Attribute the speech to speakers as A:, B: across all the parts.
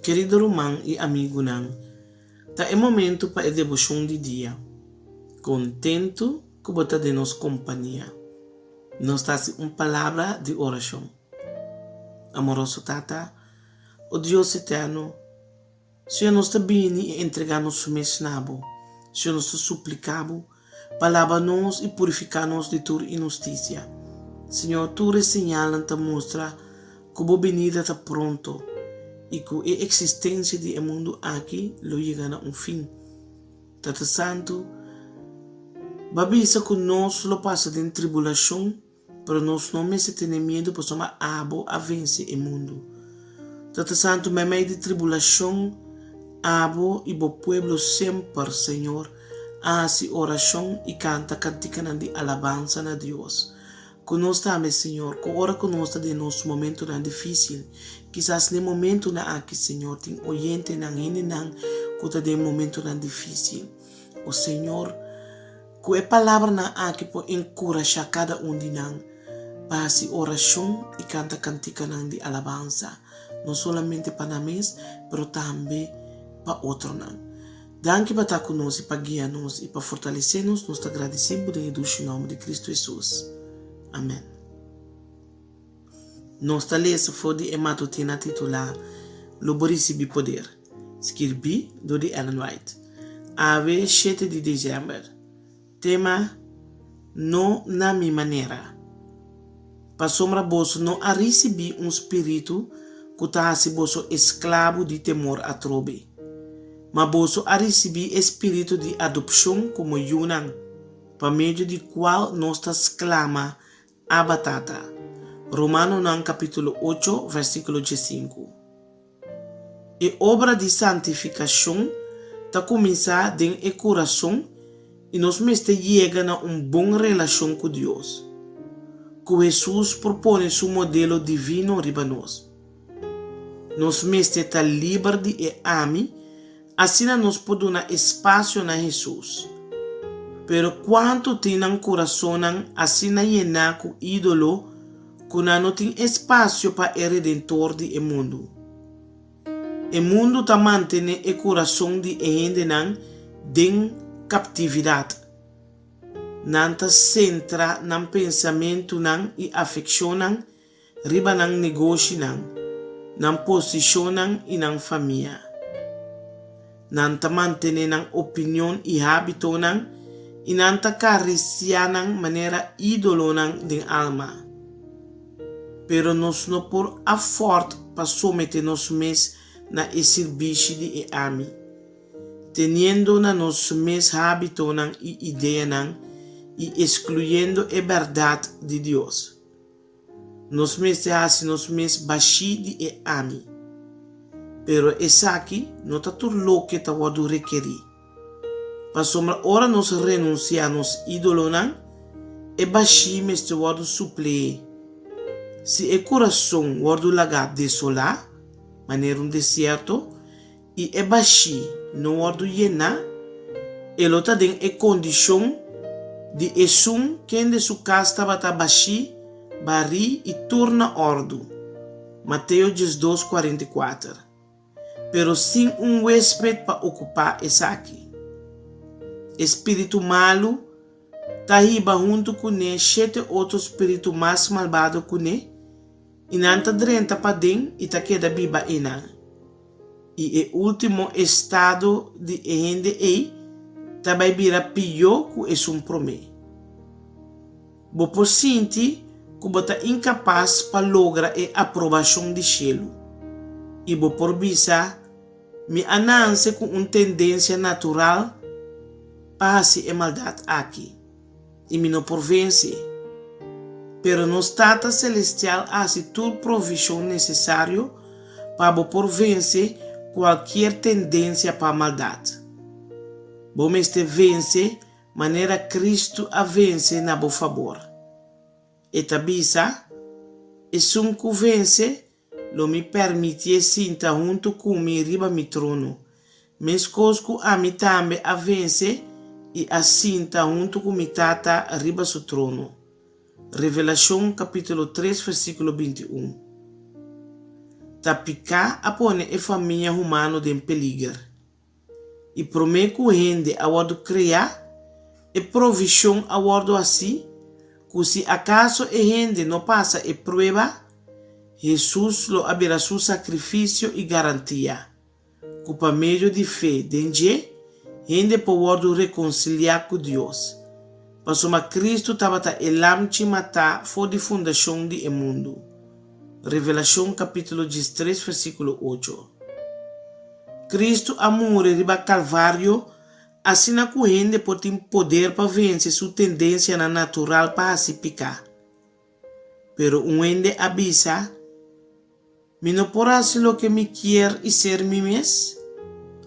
A: Querido irmão e amigo não, tá é momento para a devoção de dia. Contento que você de nos companhia. Nos está uma palavra de oração. Amoroso Tata, o Deus eterno, Senhor nos está bem e entregar-nos sumis nabo. Senhor nos está suplicado, palavra-nos e purificar-nos de tua injustiça. Senhor, tu señalan te mostra que a venida está pronto e que a existência do mundo aqui lo chega a fim. Tata Santo, babisa que nós lo passa de tribulação, pero nós não se tem medo para somar abo a vencer o mundo. Tata Santo, me meio de tribulação, abo e bo pueblo sempre, Senhor, hace oração e canta cantica de alabança na Deus. Conosco também, Senhor, que ora conosco de nosso momento não difícil. Quizás no momento na aqui, Senhor, tem oyente não ainda não, que está de momento não difícil. O Senhor, que a palavra na aqui pode encorajar cada de nós, passe oração e canta cantica de alabança, não somente para nós, mas também para outro não. Danke para estar conosco, para guiar-nos e para fortalecer-nos, nós te agradecemos em nome de Cristo Jesus. Amém. Nossa letra foi de matutina titular Loborisi bi poder, escrito de Ellen White. Ave 7 de dezembro. Tema No na mi maneira. Passombra bolso não a receber espírito que está se bolso escravo de temor a trobe. Mas bolso a receber espírito de adopção como Yunan, por meio de qual nós exclama a batata. Romano capítulo 8, versículo 5. E obra de santificação está começar dentro do coração e nós mestre chega a boa relação com Deus. Que Jesus propõe seu modelo divino riba nós. Nós mestre está livre de ame, assim nós podemos dar espaço na Jesus. Pero quanto tem um coração assim na llena com ídolo, que não tem espaço para o redentor do mundo. O mundo está mantendo o coração de gente em captividade. Não está centra no pensamento e afecção, riba no negócio, na posição e na família. Não está mantendo opinião e hábito, e não está cariciando maneira ídolo de alma. Pero nós não por a forte para someter nos mes na serviço de ami. Teniendo na nos mes hábito e ideia e excluindo a verdade de Deus. Nos mes hace nos mes baixi de ami. Pero essa aqui não está tudo louco que está wadu requerir. Para sombra ora nos renunciamos ídolo e baixi mestre wadu suple. Se o coração wadu lagar desolar, maneira deserto, e é baixi não wadu llena, ele está em condição de esum quem de sua casa estava baixi, bari e torna ordo. Mateus 12:44. Pero sem huésped para ocupar essa aqui. Espírito malo está riba junto com ele 7 outros espíritos mais malvados com ele e não está drenta para dentro e está queda biba ina. E o último estado de gente aí também vira pior que é promê. Bo por sentir que você é incapaz para lograr a aprovação de cielo. E bo por bisa me ananse com uma tendência natural passe a maldade aqui. E me não por vencer. Pero no Tata Celestial hace toda provisão necessária para por vencer qualquer tendência para a maldade. Bom este vence maneira Cristo a vence na bo favor. E tabisa, e sunco vence, lo me permite sinta junto com me riba mi trono. Mes cosco a mi tambe a vence e a sinta junto com mi tata riba su trono. Revelação capítulo 3, versículo 21. Tapicar a pone a família humana em peligro. E prometo rende a word criar e provisão a word assim, que se acaso a rende não passa e prueba, Jesus lo abrirá seu sacrifício e garantia. Que por meio de fé, dengue, rende por word reconciliar com Deus. Pasoma Cristo tabata elamchi mata for de fundação do mundo. Revelação capítulo 13, versículo 8. Cristo amor riba Calvário, assim a corrente pode ter poder para vencer sua tendência na natural para se picar. Pero um ende avisa, me não porá se lo que me quer e ser mi mes?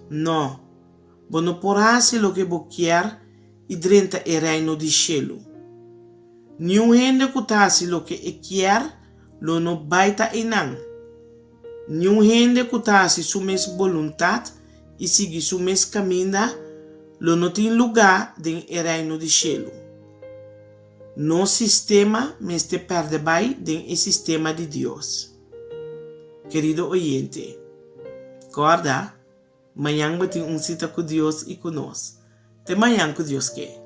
A: Não, bo não porá se lo que bo quer e drenta e reino de cielo. Nenhum ende que se lo que quer, lo no baita enang. Nenhum rende que se sua mesma vontade e seguir sua mesma caminho, lo não tem lugar dentro do reino de cielo. No sistema me este perde vai dentro do sistema de Deus. Querido oyente, guarda, amanhã vai ter cita com Deus e conosco. Até amanhã com Deus quer.